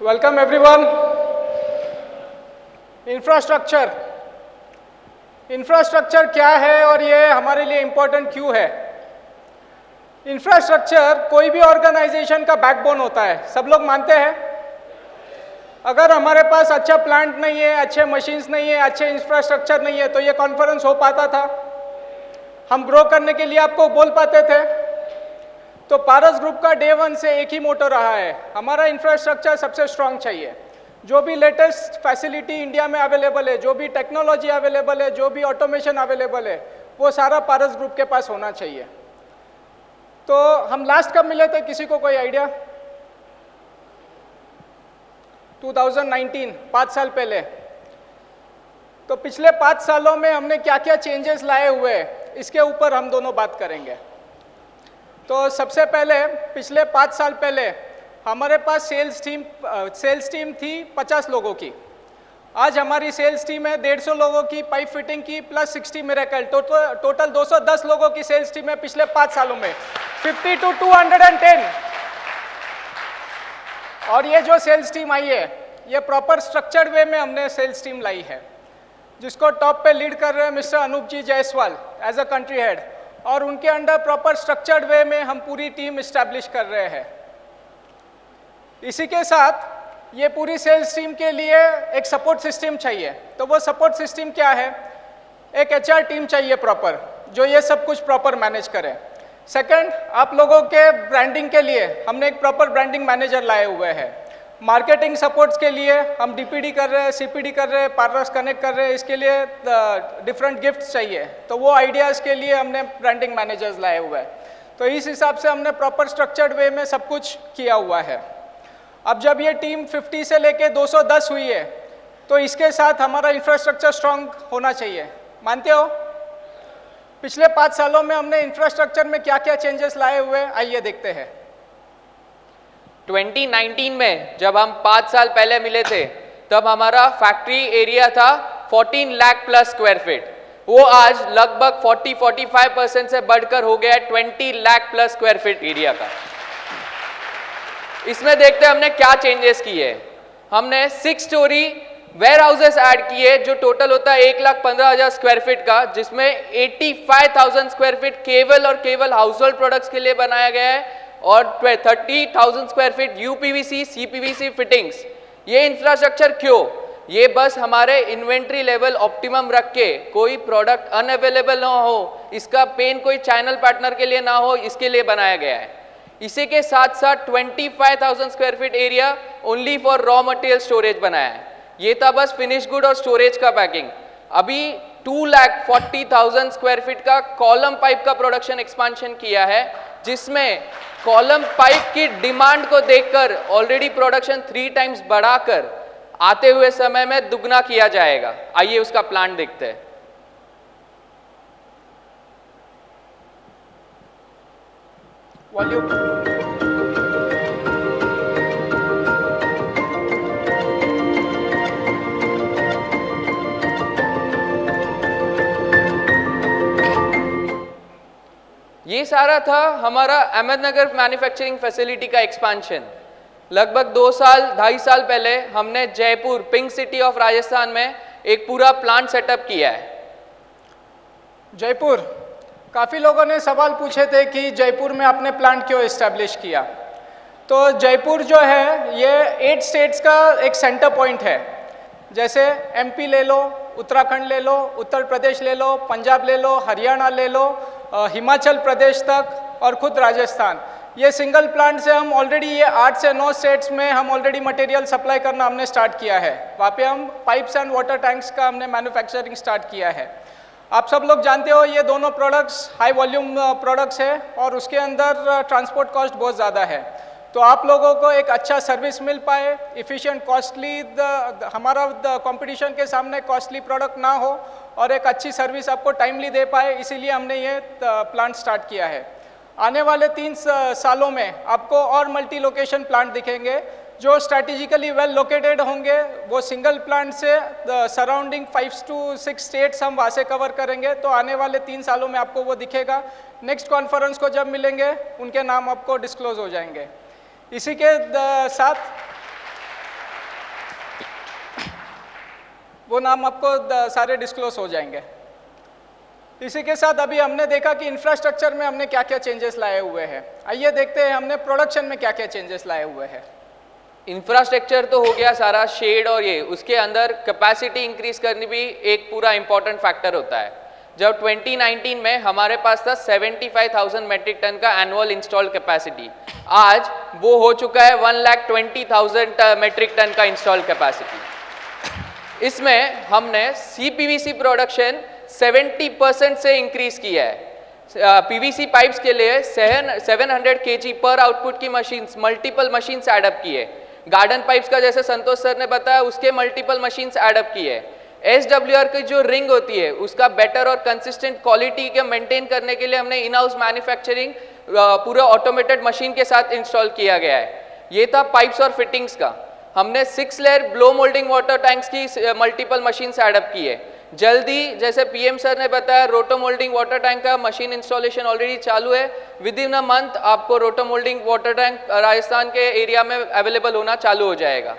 Welcome everyone. Infrastructure क्या है और ये हमारे लिए इम्पोर्टेंट क्यों है? इंफ्रास्ट्रक्चर कोई भी ऑर्गेनाइजेशन का बैकबोन होता है, सब लोग मानते हैं। अगर हमारे पास अच्छा प्लांट नहीं है, अच्छे मशीन्स नहीं है, अच्छे इंफ्रास्ट्रक्चर नहीं है तो ये कॉन्फ्रेंस हो पाता था? हम ग्रो करने के लिए आपको बोल पाते थे? तो पारस ग्रुप का डे वन से एक ही मोटो रहा है, हमारा इंफ्रास्ट्रक्चर सबसे स्ट्रांग चाहिए। जो भी लेटेस्ट फैसिलिटी इंडिया में अवेलेबल है, जो भी टेक्नोलॉजी अवेलेबल है, जो भी ऑटोमेशन अवेलेबल है, वो सारा पारस ग्रुप के पास होना चाहिए। तो हम लास्ट कब मिले थे, किसी को कोई आइडिया? 2019, 5 साल पहले। तो पिछले 5 सालों में हमने क्या क्या चेंजेस लाए हुए हैं, इसके ऊपर हम दोनों बात करेंगे। तो सबसे पहले पिछले 5 साल पहले हमारे पास सेल्स टीम थी 50 लोगों की। आज हमारी सेल्स टीम है 150 लोगों की, पाइप फिटिंग की प्लस 60 मिरेकल, टोटल 210 लोगों की सेल्स टीम है पिछले 5 सालों में, 50 to 210। और ये जो सेल्स टीम आई है, ये प्रॉपर स्ट्रक्चर्ड वे में हमने सेल्स टीम लाई है, जिसको टॉप पे लीड कर रहे हैं mister Anoop ji Jaiswal as a country head, और उनके अंडर प्रॉपर स्ट्रक्चर्ड वे में हम पूरी टीम इस्टेब्लिश कर रहे हैं। इसी के साथ ये पूरी सेल्स टीम के लिए एक सपोर्ट सिस्टम चाहिए। तो वो सपोर्ट सिस्टम क्या है? एक एचआर टीम चाहिए प्रॉपर, जो ये सब कुछ प्रॉपर मैनेज करे। सेकंड, आप लोगों के ब्रांडिंग के लिए हमने एक प्रॉपर ब्रांडिंग मैनेजर लाए हुए हैं। मार्केटिंग सपोर्ट्स के लिए हम डीपीडी कर रहे हैं, सीपीडी कर रहे हैं, पार्टनर्स कनेक्ट कर रहे हैं, इसके लिए डिफरेंट गिफ्ट्स चाहिए, तो वो आइडियाज़ के लिए हमने ब्रांडिंग मैनेजर्स लाए हुए हैं। तो इस हिसाब से हमने प्रॉपर स्ट्रक्चर्ड वे में सब कुछ किया हुआ है। अब जब ये टीम 50 से लेके 210 हुई है, तो इसके साथ हमारा इंफ्रास्ट्रक्चर स्ट्रांग होना चाहिए। मानते हो? पिछले 5 सालों में हमने इंफ्रास्ट्रक्चर में क्या क्या चेंजेस लाए हुए हैं, आइए देखते हैं। 2019 में जब हम 5 साल पहले मिले थे, तब हमारा फैक्ट्री एरिया था 14 लाख प्लस स्क्वायर फीट। वो आज लगभग 40-45% से बढ़कर हो गया 20 lakh plus square feet area का। इसमें देखते हैं हमने क्या चेंजेस किए। हमने 6 स्टोरी वेयर हाउसेस ऐड किए, जो टोटल होता है 1,15,000 स्क्वायर फीट का, जिसमें 85,000 स्क्वायर फीट केवल और केवल हाउस होल्ड प्रोडक्ट्स के लिए बनाया गया है, और 30,000 square feet UPVC CPVC fittings. ये इंफ्रास्ट्रक्चर क्यों? ये बस हमारे इन्वेंट्री लेवल ऑप्टिमम रख के कोई प्रोडक्ट अनअवेलेबल ना हो, इसका पेन कोई चैनल पार्टनर के लिए ना हो, इसके लिए बनाया गया है। इसी के साथ साथ 25,000 square feet area only for raw material storage बनाया है। ये था बस फिनिश गुड और स्टोरेज का पैकिंग। अभी 2,40,000 स्क्वायर फीट का कॉलम पाइप का प्रोडक्शन एक्सपांशन किया है, जिसमें कॉलम पाइप की डिमांड को देखकर ऑलरेडी प्रोडक्शन 3 टाइम्स बढ़ाकर आते हुए समय में दुगना किया जाएगा। आइए उसका प्लान देखते हैं। वॉल्यूम ये सारा था हमारा अहमदनगर मैन्युफैक्चरिंग फैसिलिटी का एक्सपांशन। लगभग 2-2.5 साल पहले हमने Jaipur pink city of Rajasthan में एक पूरा प्लांट सेटअप किया है। जयपुर, काफ़ी लोगों ने सवाल पूछे थे कि जयपुर में आपने प्लांट क्यों इस्टेब्लिश किया। तो जयपुर जो है ये 8 स्टेट्स का एक सेंटर पॉइंट है। जैसे एमपी ले लो, उत्तराखंड ले लो, उत्तर प्रदेश ले लो, पंजाब ले लो, हरियाणा ले लो, हिमाचल प्रदेश तक और खुद राजस्थान। ये सिंगल प्लांट से हम ऑलरेडी ये 8 से 9 स्टेट्स में हम ऑलरेडी मटेरियल सप्लाई करना हमने स्टार्ट किया है। वहाँ पे हम पाइप्स एंड वाटर टैंक्स का हमने मैन्युफैक्चरिंग स्टार्ट किया है। आप सब लोग जानते हो ये दोनों प्रोडक्ट्स हाई वॉल्यूम प्रोडक्ट्स है और उसके अंदर ट्रांसपोर्ट कॉस्ट बहुत ज़्यादा है। तो आप लोगों को एक अच्छा सर्विस मिल पाए, इफ़िशिएंट, कॉस्टली, हमारा कंपटीशन के सामने कॉस्टली प्रोडक्ट ना हो और एक अच्छी सर्विस आपको टाइमली दे पाए, इसीलिए हमने ये प्लांट स्टार्ट किया है। आने वाले 3 सालों में आपको और मल्टी लोकेशन प्लांट दिखेंगे जो स्ट्रैटेजिकली वेल लोकेटेड होंगे। वो सिंगल प्लांट से सराउंडिंग 5 to 6 स्टेट्स हम वहाँ से कवर करेंगे। तो आने वाले 3 सालों में आपको वो दिखेगा। नेक्स्ट कॉन्फ्रेंस को जब मिलेंगे उनके नाम आपको डिस्क्लोज हो जाएंगे। इसी के साथ वो नाम आपको सारे डिस्क्लोज हो जाएंगे। इसी के साथ अभी हमने देखा कि इंफ्रास्ट्रक्चर में हमने क्या क्या चेंजेस लाए हुए हैं। आइए देखते हैं हमने प्रोडक्शन में क्या क्या चेंजेस लाए हुए हैं। इंफ्रास्ट्रक्चर तो हो गया सारा, शेड और ये, उसके अंदर कैपेसिटी इंक्रीज करनी भी एक पूरा इंपॉर्टेंट फैक्टर होता है। जब 2019 में हमारे पास था 75,000 मेट्रिक टन का एनुअल इंस्टॉल्ड कैपेसिटी, आज वो हो चुका है 1,20,000 मेट्रिक टन का इंस्टॉल्ड कैपेसिटी। इसमें हमने CPVC प्रोडक्शन 70% से इंक्रीज किया है। PVC पाइप्स के लिए 700 kg पर आउटपुट की मशीन्स, मल्टीपल मशीन्स एडअप की है। गार्डन पाइप्स का जैसे संतोष सर ने बताया, उसके मल्टीपल मशीन्स एडअप की है। SWR की जो रिंग होती है उसका बेटर और कंसिस्टेंट क्वालिटी के मेंटेन करने के लिए हमने इन हाउस मैन्युफैक्चरिंग पूरा ऑटोमेटेड मशीन के साथ इंस्टॉल किया गया है। ये था पाइप्स और फिटिंग्स का। हमने 6 layer blow moulding water tanks की मल्टीपल मशीन्स एडअप की है। जल्दी जैसे PM सर ने बताया, रोटो मोल्डिंग वाटर टैंक का मशीन इंस्टॉलेशन ऑलरेडी चालू है। विद इन अ मंथ आपको रोटो मोल्डिंग वाटर टैंक राजस्थान के एरिया में अवेलेबल होना चालू हो जाएगा।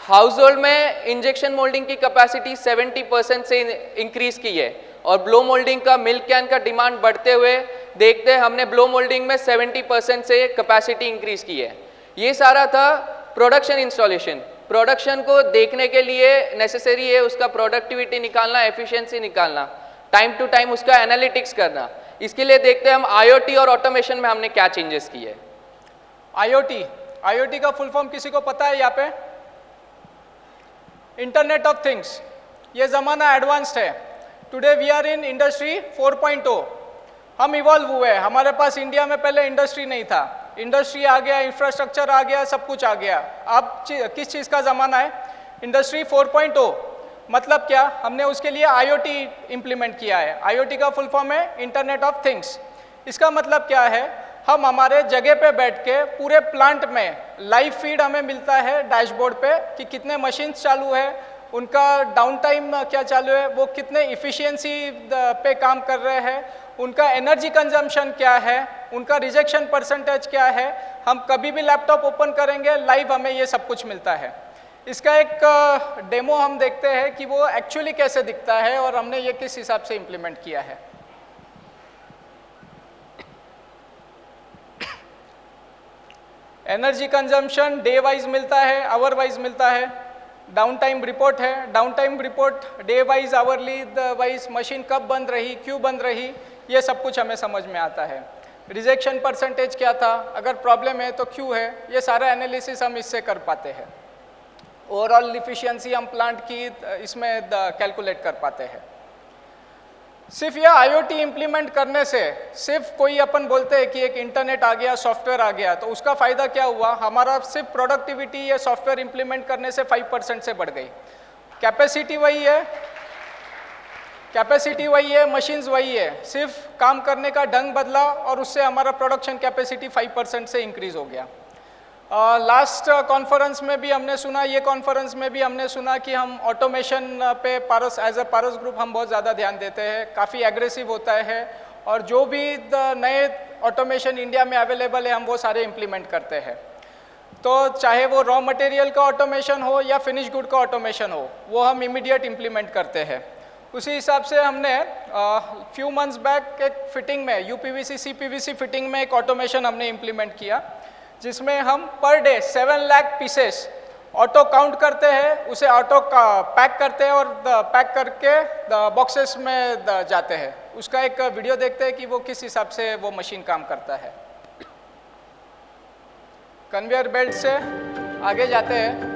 हाउस होल्ड में इंजेक्शन मोल्डिंग की कैपेसिटी 70% से इंक्रीज की है और ब्लो मोल्डिंग का मिल्क कैन का डिमांड बढ़ते हुए देखते हैं हमने ब्लो मोल्डिंग में 70% से कैपेसिटी इंक्रीज की है। ये सारा था प्रोडक्शन इंस्टॉलेशन। प्रोडक्शन को देखने के लिए नेसेसरी है उसका प्रोडक्टिविटी निकालना, एफिशिएंसी निकालना, टाइम टू टाइम उसका एनालिटिक्स करना। इसके लिए देखते हैं हम IoT और ऑटोमेशन में हमने क्या चेंजेस किए। IoT का फुल फॉर्म किसी को पता है? यहाँ पे इंटरनेट ऑफ थिंग्स। ये ज़माना एडवांस्ड है। Today we are in industry 4.0। हम इवॉल्व हुए हैं। हमारे पास इंडिया में पहले इंडस्ट्री नहीं था। इंडस्ट्री आ गया, इंफ्रास्ट्रक्चर आ गया, सब कुछ आ गया। अब किस चीज़ का ज़माना है? इंडस्ट्री 4.0। मतलब क्या? हमने उसके लिए IoT इम्प्लीमेंट किया है। IoT का फुल फॉर्म है इंटरनेट ऑफ थिंग्स। इसका मतलब क्या है? हम हमारे जगह पे बैठ के पूरे प्लांट में लाइव फीड हमें मिलता है डैशबोर्ड पे कि कितने मशीन्स चालू है, उनका डाउन टाइम क्या चालू है, वो कितने इफ़िशियंसी पे काम कर रहे हैं, उनका एनर्जी कंजम्पशन क्या है, उनका रिजेक्शन परसेंटेज क्या है। हम कभी भी लैपटॉप ओपन करेंगे, लाइव हमें ये सब कुछ मिलता है। इसका एक डेमो हम देखते हैं कि वो एक्चुअली कैसे दिखता है और हमने ये किस हिसाब से इम्प्लीमेंट किया है। एनर्जी कंजम्पशन डे वाइज मिलता है, आवर वाइज मिलता है। डाउन टाइम रिपोर्ट है, down time report day wise, hourly wise, machine कब बंद रही, क्यों बंद रही, ये सब कुछ हमें समझ में आता है। रिजेक्शन परसेंटेज क्या था, अगर प्रॉब्लम है तो क्यों है, ये सारा एनालिसिस हम इससे कर पाते हैं। ओवरऑल इफिशियंसी हम प्लांट की इसमें कैलकुलेट कर पाते हैं। सिर्फ यह IoT इम्प्लीमेंट करने से, सिर्फ कोई अपन बोलते हैं कि एक इंटरनेट आ गया, सॉफ्टवेयर आ गया, तो उसका फ़ायदा क्या हुआ? हमारा सिर्फ प्रोडक्टिविटी ये सॉफ्टवेयर इम्प्लीमेंट करने से 5% से बढ़ गई। कैपेसिटी वही है, मशीन्स वही है, सिर्फ काम करने का ढंग बदला और उससे हमारा प्रोडक्शन कैपेसिटी 5% से इंक्रीज हो गया। लास्ट कॉन्फ्रेंस में भी हमने सुना, ये कॉन्फ्रेंस में भी हमने सुना कि हम ऑटोमेशन पे पारस एज अ पारस ग्रुप हम बहुत ज़्यादा ध्यान देते हैं, काफ़ी एग्रेसिव होता है और जो भी नए ऑटोमेशन इंडिया में अवेलेबल है हम वो सारे इम्प्लीमेंट करते हैं। तो चाहे वो रॉ मटेरियल का ऑटोमेशन हो या फिनिश गुड का ऑटोमेशन हो, वो हम इमीडिएट इम्प्लीमेंट करते हैं। उसी हिसाब से हमने फ्यू मंथ्स बैक एक फिटिंग में UPVC CPVC फिटिंग में एक ऑटोमेशन हमने इम्प्लीमेंट किया, जिसमें हम per day 7 lakh pieces auto count करते हैं, उसे ऑटो का पैक करते हैं और पैक करके बॉक्सेस में जाते हैं। उसका एक वीडियो देखते हैं कि वो किस हिसाब से वो मशीन काम करता है। कन्वेयर बेल्ट से आगे जाते हैं।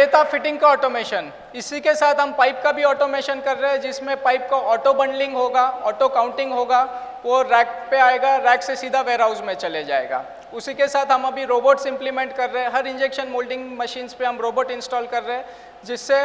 ये था फिटिंग का ऑटोमेशन। इसी के साथ हम पाइप का भी ऑटोमेशन कर रहे हैं, जिसमें पाइप का ऑटो बंडलिंग होगा, ऑटो काउंटिंग होगा, वो रैक पे आएगा, रैक से सीधा वेयर हाउस में चले जाएगा। उसी के साथ हम अभी रोबोट्स इंप्लीमेंट कर रहे हैं, हर इंजेक्शन मोल्डिंग मशीन्स पे हम रोबोट इंस्टॉल कर रहे हैं, जिससे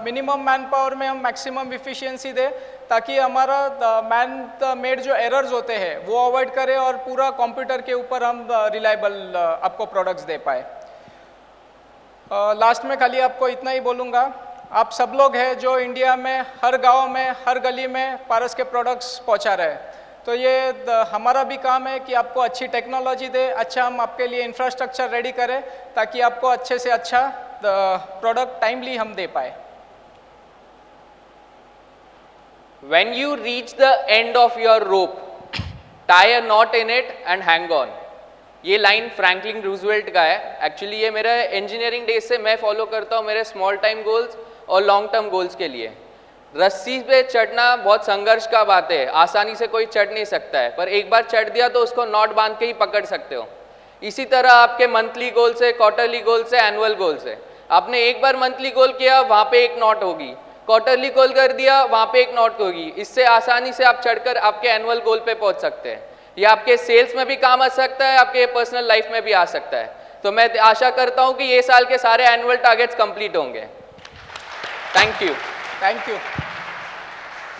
मिनिमम मैन पावर में हम मैक्सिमम इफिशियंसी दें, ताकि हमारा मैन मेड जो एरर्स होते हैं वो अवॉइड करें और पूरा कंप्यूटर के ऊपर हम रिलायबल आपको प्रोडक्ट्स दे पाए। लास्ट में खाली आपको इतना ही बोलूँगा, आप सब लोग हैं जो इंडिया में हर गांव में हर गली में पारस के प्रोडक्ट्स पहुंचा रहे हैं, तो ये हमारा भी काम है कि आपको अच्छी टेक्नोलॉजी दे, अच्छा हम आपके लिए इंफ्रास्ट्रक्चर रेडी करें, ताकि आपको अच्छे से अच्छा प्रोडक्ट टाइमली हम दे पाए। When you reach the end of your rope, tie a knot in it and hang on. ये लाइन फ्रैंकलिन रूजवेल्ट का है। एक्चुअली ये मेरा इंजीनियरिंग डेज से मैं फॉलो करता हूँ मेरे स्मॉल टाइम गोल्स और लॉन्ग टर्म गोल्स के लिए। रस्सी पे चढ़ना बहुत संघर्ष का बात है, आसानी से कोई चढ़ नहीं सकता है, पर एक बार चढ़ दिया तो उसको नॉट बांध के ही पकड़ सकते हो। इसी तरह आपके मंथली गोल से, क्वार्टरली गोल से, एनुअल गोल से, आपने एक बार मंथली गोल किया वहाँ पे एक नॉट होगी, क्वार्टरली गोल कर दिया वहाँ पे एक नॉट होगी, इससे आसानी से आप चढ़कर आपके एनुअल गोल पे पहुँच सकते हैं। ये आपके सेल्स में भी काम आ सकता है, आपके पर्सनल लाइफ में भी आ सकता है। तो मैं आशा करता हूँ कि ये साल के सारे एनुअल टारगेट्स कंप्लीट होंगे। Thank you. Thank you.